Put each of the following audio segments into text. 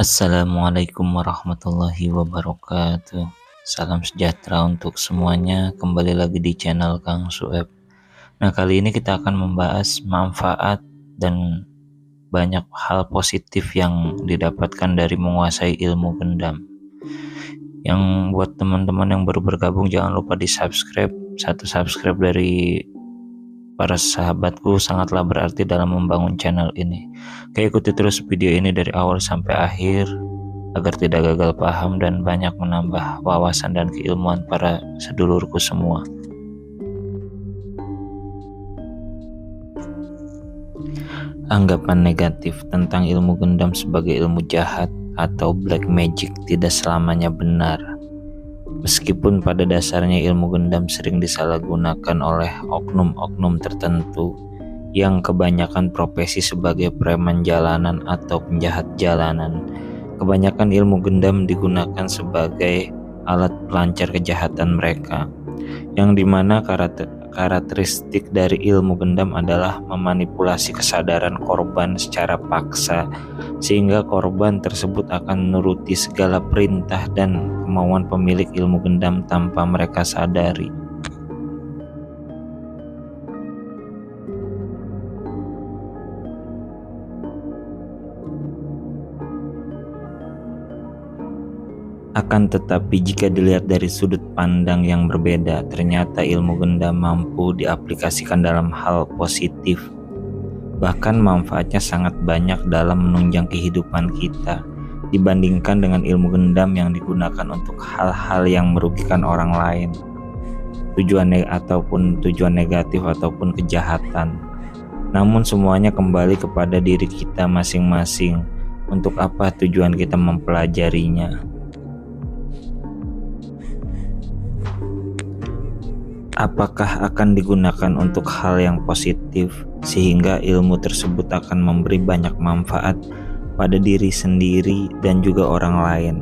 Assalamualaikum warahmatullahi wabarakatuh. Salam sejahtera untuk semuanya. Kembali lagi di channel Kang Sueb. Nah, kali ini kita akan membahas manfaat dan banyak hal positif yang didapatkan dari menguasai ilmu gendam. Yang buat teman-teman yang baru bergabung, jangan lupa di subscribe. Satu subscribe dari para sahabatku sangatlah berarti dalam membangun channel ini. Oke, ikuti terus video ini dari awal sampai akhir agar tidak gagal paham dan banyak menambah wawasan dan keilmuan para sedulurku semua. Anggapan negatif tentang ilmu gendam sebagai ilmu jahat atau black magic tidak selamanya benar. Meskipun pada dasarnya ilmu gendam sering disalahgunakan oleh oknum-oknum tertentu yang kebanyakan profesi sebagai preman jalanan atau penjahat jalanan, kebanyakan ilmu gendam digunakan sebagai alat pelancar kejahatan mereka, yang dimana karakteristik dari ilmu gendam adalah memanipulasi kesadaran korban secara paksa, sehingga korban tersebut akan menuruti segala perintah dan kemauan pemilik ilmu gendam tanpa mereka sadari. Akan tetapi jika dilihat dari sudut pandang yang berbeda, ternyata ilmu gendam mampu diaplikasikan dalam hal positif. Bahkan manfaatnya sangat banyak dalam menunjang kehidupan kita dibandingkan dengan ilmu gendam yang digunakan untuk hal-hal yang merugikan orang lain, tujuan negatif ataupun kejahatan. Namun semuanya kembali kepada diri kita masing-masing. Untuk apa tujuan kita mempelajarinya? Apakah akan digunakan untuk hal yang positif sehingga ilmu tersebut akan memberi banyak manfaat pada diri sendiri dan juga orang lain,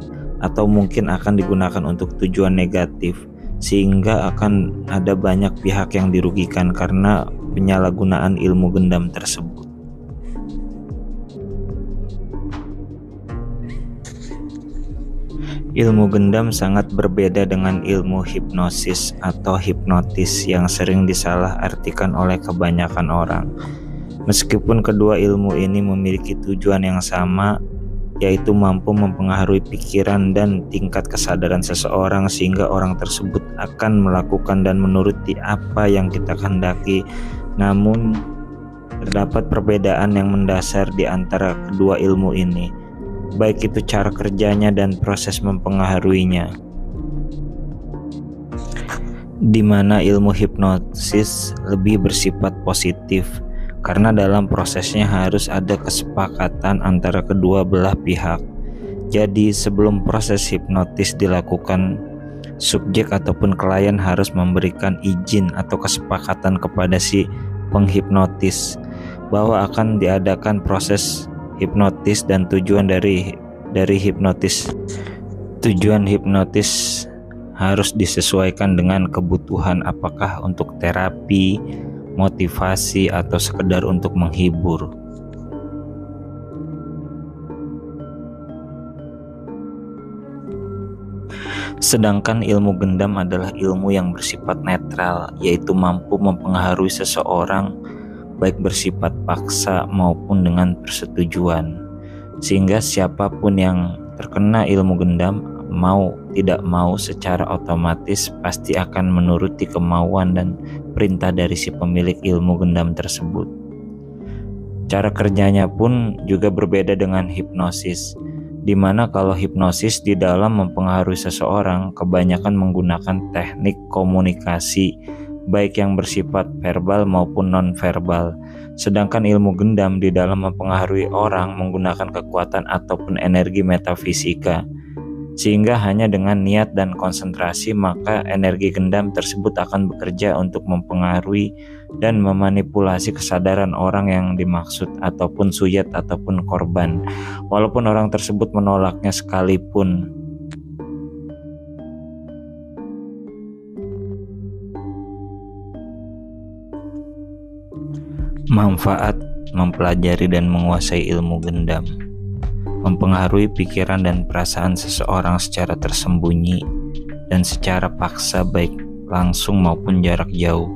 atau mungkin akan digunakan untuk tujuan negatif sehingga akan ada banyak pihak yang dirugikan karena penyalahgunaan ilmu gendam tersebut. Ilmu gendam sangat berbeda dengan ilmu hipnosis atau hipnotis yang sering disalahartikan oleh kebanyakan orang. Meskipun kedua ilmu ini memiliki tujuan yang sama, yaitu mampu mempengaruhi pikiran dan tingkat kesadaran seseorang sehingga orang tersebut akan melakukan dan menuruti apa yang kita kehendaki. Namun, terdapat perbedaan yang mendasar di antara kedua ilmu ini, baik itu cara kerjanya dan proses mempengaruhinya. Di mana ilmu hipnosis lebih bersifat positif karena dalam prosesnya harus ada kesepakatan antara kedua belah pihak. Jadi sebelum proses hipnotis dilakukan, subjek ataupun klien harus memberikan izin atau kesepakatan kepada si penghipnotis bahwa akan diadakan proses hipnotis dan tujuan dari hipnotis. Tujuan hipnotis harus disesuaikan dengan kebutuhan, apakah untuk terapi, motivasi, atau sekedar untuk menghibur. Sedangkan ilmu gendam adalah ilmu yang bersifat netral, yaitu mampu mempengaruhi seseorang baik bersifat paksa maupun dengan persetujuan, sehingga siapapun yang terkena ilmu gendam mau tidak mau secara otomatis pasti akan menuruti kemauan dan perintah dari si pemilik ilmu gendam tersebut. Cara kerjanya pun juga berbeda dengan hipnosis, di mana kalau hipnosis di dalam mempengaruhi seseorang kebanyakan menggunakan teknik komunikasi baik yang bersifat verbal maupun non-verbal. Sedangkan ilmu gendam di dalam mempengaruhi orang menggunakan kekuatan ataupun energi metafisika, sehingga hanya dengan niat dan konsentrasi maka energi gendam tersebut akan bekerja untuk mempengaruhi dan memanipulasi kesadaran orang yang dimaksud ataupun suyat ataupun korban, walaupun orang tersebut menolaknya sekalipun. Manfaat mempelajari dan menguasai ilmu gendam. mempengaruhi pikiran dan perasaan seseorang secara tersembunyi dan secara paksa, baik langsung maupun jarak jauh,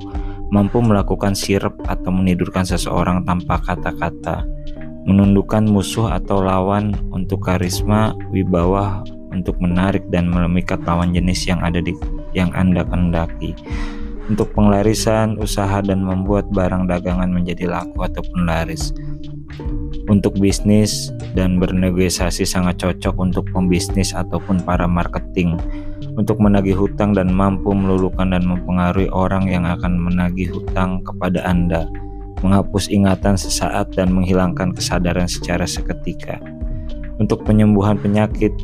mampu melakukan sirep atau menidurkan seseorang tanpa kata-kata, menundukkan musuh atau lawan untuk karisma, wibawa, untuk menarik dan memikat lawan jenis yang Anda kehendaki, untuk penglarisan usaha dan membuat barang dagangan menjadi laku ataupun laris. Untuk bisnis dan bernegosiasi sangat cocok untuk pembisnis ataupun para marketing, untuk menagih hutang dan mampu meluluhkan dan mempengaruhi orang yang akan menagih hutang kepada Anda, menghapus ingatan sesaat dan menghilangkan kesadaran secara seketika, untuk penyembuhan penyakit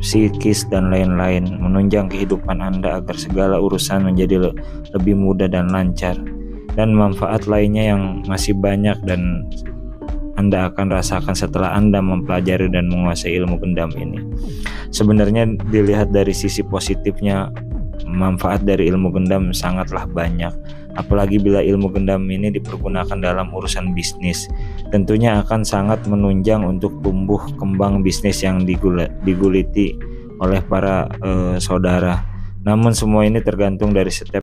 psikis dan lain-lain, menunjang kehidupan Anda agar segala urusan menjadi lebih mudah dan lancar, dan manfaat lainnya yang masih banyak dan Anda akan rasakan setelah Anda mempelajari dan menguasai ilmu gendam ini. Sebenarnya dilihat dari sisi positifnya, manfaat dari ilmu gendam sangatlah banyak. Apalagi bila ilmu gendam ini dipergunakan dalam urusan bisnis, tentunya akan sangat menunjang untuk tumbuh kembang bisnis yang diguliti oleh para saudara. Namun semua ini tergantung dari setiap